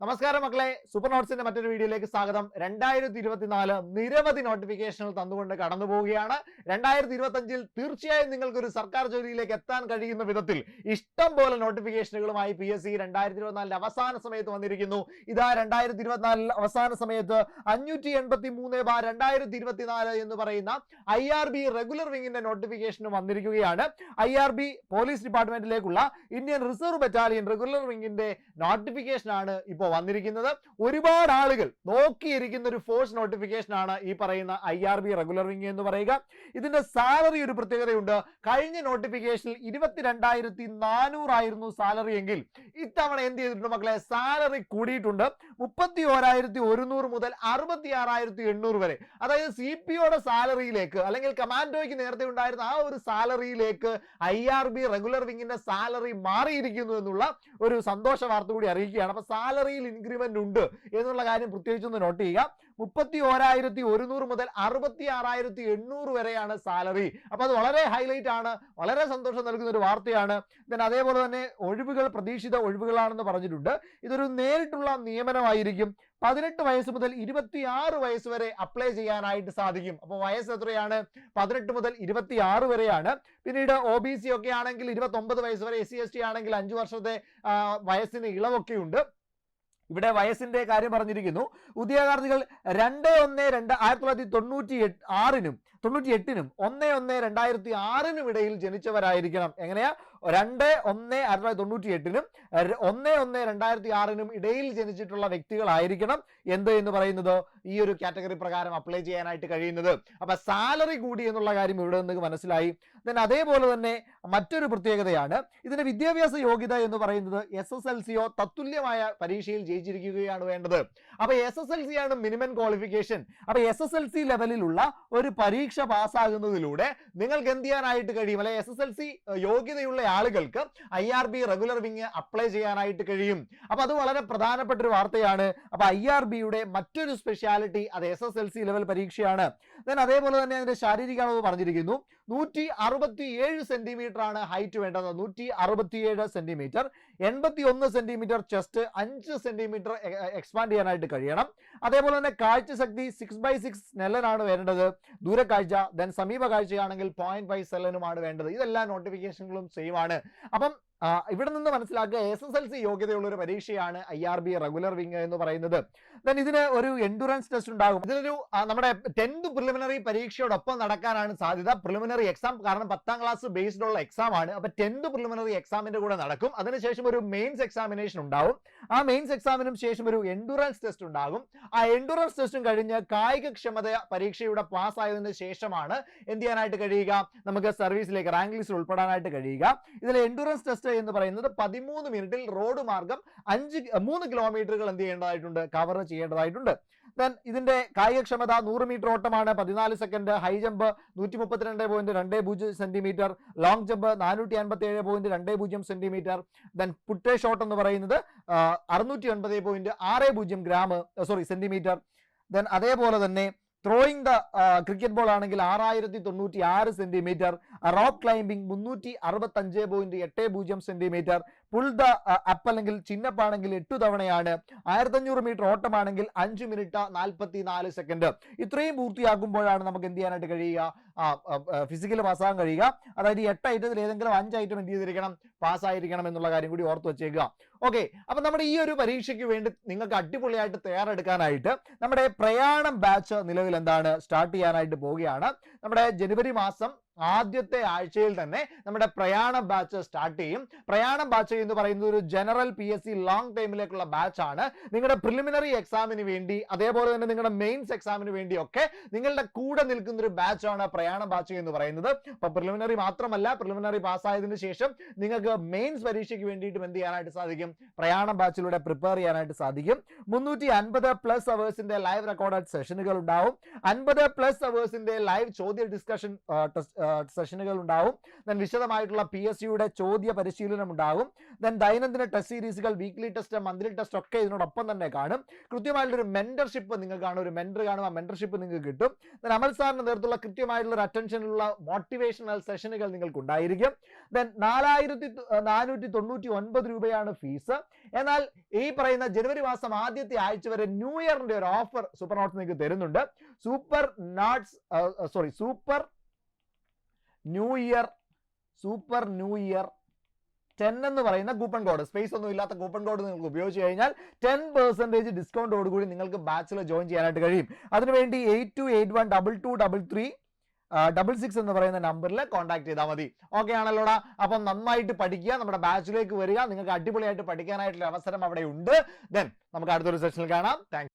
നമസ്കാരം മക്കളെ, സൂപ്പർ നോട്ട്സിന്റെ മറ്റൊരു വീഡിയോയിലേക്ക് സ്വാഗതം. 2024 നിരവധി നോട്ടിഫിക്കേഷനുകൾ തന്നുകൊണ്ട് കടന്നു പോവുകയാണ്. 2025 തീർച്ചയായും നിങ്ങൾക്കൊരു സർക്കാർ ജോലിയിലേക്ക് എത്താൻ കഴിയുന്ന വിധത്തിൽ ഇഷ്ടം പോലെ നോട്ടിഫിക്കേഷനുകളുമായി PSC 2024 അവസാന സമയത്ത് വന്നിരിക്കുന്നു. ഇതാ 2024 അവസാന സമയത്ത് 583/2024 എന്ന് പറയുന്ന IRB റെഗുലർ വിങ്ങിന്റെ നോട്ടിഫിക്കേഷൻ വന്നിരിക്കുകയാണ്. IRB പോലീസ് ഡിപ്പാർട്ട്മെന്റിലേക്കുള്ള ഇന്ത്യൻ റിസർവ് ബറ്റാലിയൻ റെഗുലർ വിങ്ങിന്റെ നോട്ടിഫിക്കേഷൻ ആണ് ഇപ്പോൾ വന്നിരിക്കുന്നത്. ഒരുപാട് ആളുകൾ നോക്കിയിരിക്കുന്ന ഒരു ഫോഴ്സ് നോട്ടിഫിക്കേഷൻ ആണ് ഈ പറയുന്ന IRB റെഗുലർ വിങ് എന്ന് പറയുക. ഇതിന്റെ സാലറി ഒരു പ്രത്യേകതയുണ്ട്. കഴിഞ്ഞ നോട്ടിഫിക്കേഷനിൽ 22,400 ആയിരുന്നു സാലറി എങ്കിൽ ഇത്തവണ എന്ത് ചെയ്തിട്ടുണ്ട് മക്കളെ? സാലറി കൂടിയിട്ടുണ്ട്. 31,100 മുതൽ 66,800 വരെ. അതായത് CPOയുടെ സാലറിയിലേക്ക് അല്ലെങ്കിൽ കമാൻഡോയ്ക്ക് നേരത്തെ ഉണ്ടായിരുന്ന ആ ഒരു സാലറിയിലേക്ക് IRB റെഗുലർ വിങ്ങിന്റെ സാലറി മാറിയിരിക്കുന്നു എന്നുള്ള ഒരു സന്തോഷ വാർത്ത കൂടി അറിയിക്കുകയാണ്. അപ്പൊ സാലറിയിൽ ഇൻക്രിമെന്റ് ഉണ്ട് എന്നുള്ള കാര്യം പ്രത്യേകിച്ചൊന്ന് നോട്ട് ചെയ്യുക. 31,100 മുതൽ 66,800 വരെയാണ് സാലറി. അപ്പൊ അത് വളരെ ഹൈലൈറ്റ് ആണ്, വളരെ സന്തോഷം നൽകുന്ന ഒരു വാർത്തയാണ്. അതേപോലെ തന്നെ ഒഴിവുകൾ പ്രതീക്ഷിത ഒഴിവുകളാണെന്ന് പറഞ്ഞിട്ടുണ്ട്. ഇതൊരു നേരിട്ടുള്ള നിയമനമായിരിക്കും. 18 വയസ്സ് മുതൽ 26 വയസ്സ് വരെ അപ്ലൈ ചെയ്യാനായിട്ട് സാധിക്കും. അപ്പോൾ വയസ്സ് എത്രയാണ്? 18 മുതൽ 26 വരെയാണ്. പിന്നീട് OBC ഒക്കെ ആണെങ്കിൽ 29 വയസ്സ് വരെ, SC ST ആണെങ്കിൽ 5 വർഷത്തെ വയസ്സിന് ഇളവൊക്കെ ഉണ്ട്. ഇവിടെ വയസ്സിന്റെ കാര്യം പറഞ്ഞിരിക്കുന്നു. ഉദ്യോഗാർത്ഥികൾ 2/1/1998നും 1/1/2006 ഇടയിൽ ജനിച്ചവരായിരിക്കണം. എങ്ങനെയാ? 2/1/1998നും 1/1/2006 ഇടയിൽ ജനിച്ചിട്ടുള്ള വ്യക്തികളായിരിക്കണം എന്ന് പറയുന്നത് ഈ ഒരു കാറ്റഗറി പ്രകാരം അപ്ലൈ ചെയ്യാനായിട്ട് കഴിയുന്നത്. അപ്പൊ സാലറി കൂടി എന്നുള്ള കാര്യം ഇവിടെ നിന്ന് മനസ്സിലായി. അതേപോലെ തന്നെ മറ്റൊരു പ്രത്യേകതയാണ് ഇതിന്റെ വിദ്യാഭ്യാസ യോഗ്യത എന്ന് പറയുന്നത് SSLCയോ തത്തുല്യമായ പരീക്ഷയിൽ ജയിച്ചിരിക്കുകയാണ് വേണ്ടത്. അപ്പൊ SSLC ആണ് മിനിമം ക്വാളിഫിക്കേഷൻ. അപ്പൊ SSLC ലെവലിലുള്ള ഒരു പരീക്ഷ പാസ്സാകുന്നതിലൂടെ നിങ്ങൾക്ക് എന്ത് ചെയ്യാനായിട്ട് കഴിയും? അല്ലെ, SSLC യോഗ്യതയുള്ള ആളുകൾക്ക് IRB റെഗുലർ വിങ് അപ്ലൈ ചെയ്യാനായിട്ട് കഴിയും. അപ്പൊ അത് വളരെ പ്രധാനപ്പെട്ട ഒരു വാർത്തയാണ്. അപ്പൊ IRBയുടെ മറ്റൊരു സ്പെഷ്യാലിറ്റി അത് SSLC ലെവൽ പരീക്ഷയാണ്. അതേപോലെ തന്നെ അതിന്റെ ശാരീരിക അളവ് പറഞ്ഞിരിക്കുന്നു. 167 സെന്റിമീറ്റർ ആണ് ഹൈറ്റ് വേണ്ടത്. 167 centimetre, 81 centimetre chest, 5 centimetre expand ചെയ്യാനായിട്ട് കഴിയണം. അതേപോലെ തന്നെ കാഴ്ചശക്തി 6/6 നെല്ലനാണ് വേണ്ടത്. ദൂരക്കാഴ്ച സമീപ കാഴ്ചയാണെങ്കിൽ 0.5 സെല്ലനുമാണ് വേണ്ടത്. ഇതെല്ലാ നോട്ടിഫിക്കേഷനുകളും സെയിം ആണ്. അപ്പം ഇവിടെ നിന്ന് മനസ്സിലാക്കുക, SSLC യോഗ്യതയുള്ള ഒരു പരീക്ഷയാണ് IRB റെഗുലർ വിങ് എന്ന് പറയുന്നത്. ഇതിന് ഒരു എൻഡുറൻസ് ടെസ്റ്റ് ഉണ്ടാകും. ഇതിനൊരു നമ്മുടെ 10th പ്രിലിമിനറി പരീക്ഷയോടൊപ്പം നടക്കാനാണ് സാധ്യത. പ്രിലിമിനറി എക്സാം കാരണം 10ാം ക്ലാസ് ബേസ്ഡ് ഉള്ള എക്സാം ആണ്. അപ്പൊ 10th പ്രിലിമിനറി എക്സാമിന്റെ കൂടെ നടക്കും. അതിനുശേഷം ഒരു മെയിൻസ് എക്സാമിനേഷൻ ഉണ്ടാവും. ആ മെയിൻസ് എക്സാമിനും ശേഷം ഒരു എൻഡുറൻസ് ടെസ്റ്റ് ഉണ്ടാകും. ആ എൻഡുറൻസ് ടെസ്റ്റും കഴിഞ്ഞ് കായികക്ഷമത പരീക്ഷയുടെ പാസ് ആയതിനു ശേഷമാണ് എന്ത് ചെയ്യാനായിട്ട് കഴിയുക? നമുക്ക് സർവീസിലേക്ക് റാങ്ക് ലിസ്റ്റിൽ ഉൾപ്പെടാനായിട്ട് കഴിയുക. ഇതിൽ എൻഡുറൻസ് ടെസ്റ്റ് എന്ന് പറയുന്നത് 13 മിനിറ്റിൽ റോഡ് മാർഗം 3 കിലോമീറ്ററുകൾ എന്ത് ചെയ്യേണ്ടതായിട്ടുണ്ട്? കവർ ചെയ്യേണ്ടതായിട്ടുണ്ട്. ഇതിന്റെ കായികക്ഷമത 100 മീറ്റർ ഓട്ടമാണ്, 14 second. High jump 132.20 centimetre. Long jump 457.20 centimetre. Put shot എന്ന് പറയുന്നത് 609.60 സെന്റിമീറ്റർ. അതേപോലെ തന്നെ ത്രോയിങ് ദ ക്രിക്കറ്റ് ബോൾ ആണെങ്കിൽ 6096 centimetre. Rock climbing 365.80 centimetre. Pull the up അല്ലെങ്കിൽ ചിന്നപ്പ് ആണെങ്കിൽ 8 തവണയാണ്. 1500 മീറ്റർ ഓട്ടമാണെങ്കിൽ 5 മിനിറ്റ് 44 സെക്കൻഡ്. ഇത്രയും പൂർത്തിയാക്കുമ്പോഴാണ് നമുക്ക് എന്ത് ചെയ്യാനായിട്ട് കഴിയുക? ഫിസിക്കൽ പാസ്സാകാൻ കഴിയുക. അതായത് 8 ഐറ്റത്തിൽ ഏതെങ്കിലും 5 ഐറ്റം എന്ത് ചെയ്തിരിക്കണം? പാസ്സായിരിക്കണം എന്നുള്ള കാര്യം കൂടി ഓർത്ത് വെച്ചേക്കുക. ഓക്കെ, അപ്പൊ നമ്മുടെ ഈ ഒരു പരീക്ഷയ്ക്ക് വേണ്ടി നിങ്ങൾക്ക് അടിപൊളിയായിട്ട് തയ്യാറെടുക്കാനായിട്ട് നമ്മുടെ പ്രയാണം ബാച്ച് നിലവിൽ എന്താണ് സ്റ്റാർട്ട് ചെയ്യാനായിട്ട് പോവുകയാണ്. നമ്മുടെ ജനുവരി മാസം ആദ്യത്തെ ആഴ്ചയിൽ തന്നെ നമ്മുടെ പ്രയാണം ബാച്ച് സ്റ്റാർട്ട് ചെയ്യും. പ്രയാണം ബാച്ച് എന്ന് പറയുന്നത് ഒരു ജനറൽ PSC ലോങ് ടൈമിലേക്കുള്ള ബാച്ച് ആണ്. നിങ്ങളുടെ പ്രിലിമിനറി എക്സാമിന് വേണ്ടി, അതേപോലെ തന്നെ നിങ്ങളുടെ മെയിൻസ് എക്സാമിന് വേണ്ടി ഒക്കെ നിങ്ങളുടെ കൂടെ നിൽക്കുന്ന ഒരു ബാച്ച് ആണ് പ്രയാണം ബാച്ച് എന്ന് പറയുന്നത്. അപ്പൊ പ്രിലിമിനറി മാത്രമല്ല, പ്രിലിമിനറി പാസ്സായതിനു ശേഷം നിങ്ങൾക്ക് മെയിൻസ് പരീക്ഷയ്ക്ക് വേണ്ടിയിട്ടും എന്ത് ചെയ്യാനായിട്ട് സാധിക്കും? പ്രയാണം ബാച്ചിലൂടെ പ്രിപ്പയർ ചെയ്യാനായിട്ട് സാധിക്കും. 350+ അവേഴ്സിന്റെ ലൈവ് റെക്കോർഡഡ് സെഷനുകൾ ഉണ്ടാവും. 50+ അവേഴ്സിന്റെ ലൈവ് ചോദ്യ ഡിസ്കഷൻ സെഷനുകൾ ഉണ്ടാവും. ദെൻ വിശദമായിട്ടുള്ള PSCയുടെ ചോദ്യ പരിശീലനം ഉണ്ടാകും. ദെൻ ദൈനംദിന ടെസ്റ്റ് സീരീസുകൾ, വീക്ക്ലി ടെസ്റ്റ്, മന്ത്ലി ടെസ്റ്റ് ഒക്കെ ഇതിനോടൊപ്പം തന്നെ കാണും. കൃത്യമായിട്ടുള്ളൊരു മെന്റർഷിപ്പ് നിങ്ങൾ കാണും, ഒരു മെന്റർ കാണും, ആ മെന്റർഷിപ്പ് നിങ്ങൾക്ക് കിട്ടും. ദെൻ അമൽ സാറിന്റെ നേതൃത്വമുള്ള കൃത്യമായിട്ടുള്ള ഒരു അറ്റൻഷനുള്ള മോട്ടിവേഷണൽ സെഷനുകൾ നിങ്ങൾക്ക് ഉണ്ടായിരിക്കും. ദെൻ 4499 രൂപയാണ് ഫീസ്. എന്നാൽ ഈ പറയുന്ന ജനുവരി മാസം ആദ്യത്തെ ആഴ്ച വരെ ന്യൂ ഇയറിന്റെ ഒരു ഓഫർ സൂപ്പർ നോട്ട്സ് നിങ്ങൾക്ക് തരുന്നുണ്ട്. സൂപ്പർ ന്യൂ ഇയർ 10 എന്ന് പറയുന്ന കൂപ്പൺ കോഡ്, സ്പേസ് ഒന്നും ഇല്ലാത്ത കൂപ്പൺ കോഡ് നിങ്ങൾക്ക് ഉപയോഗിച്ച് കഴിഞ്ഞാൽ 10% ഡിസ്കൗണ്ടോട് കൂടി നിങ്ങൾക്ക് ബാച്ചിൽ ജോയിൻ ചെയ്യാനായിട്ട് കഴിയും. അതിനുവേണ്ടി 82812236 എന്ന് പറയുന്ന നമ്പറിൽ കോൺടാക്ട് ചെയ്താൽ മതി. ഓക്കെ ആണല്ലോടാ? അപ്പം നന്നായിട്ട് പഠിക്കുക, നമ്മുടെ ബാച്ചിലേക്ക് വരിക, നിങ്ങൾക്ക് അടിപൊളിയായിട്ട് പഠിക്കാനായിട്ടുള്ള അവസരം അവിടെ ഉണ്ട്. ദെൻ നമുക്ക് അടുത്തൊരു സെഷനിൽ കാണാം. Thank you.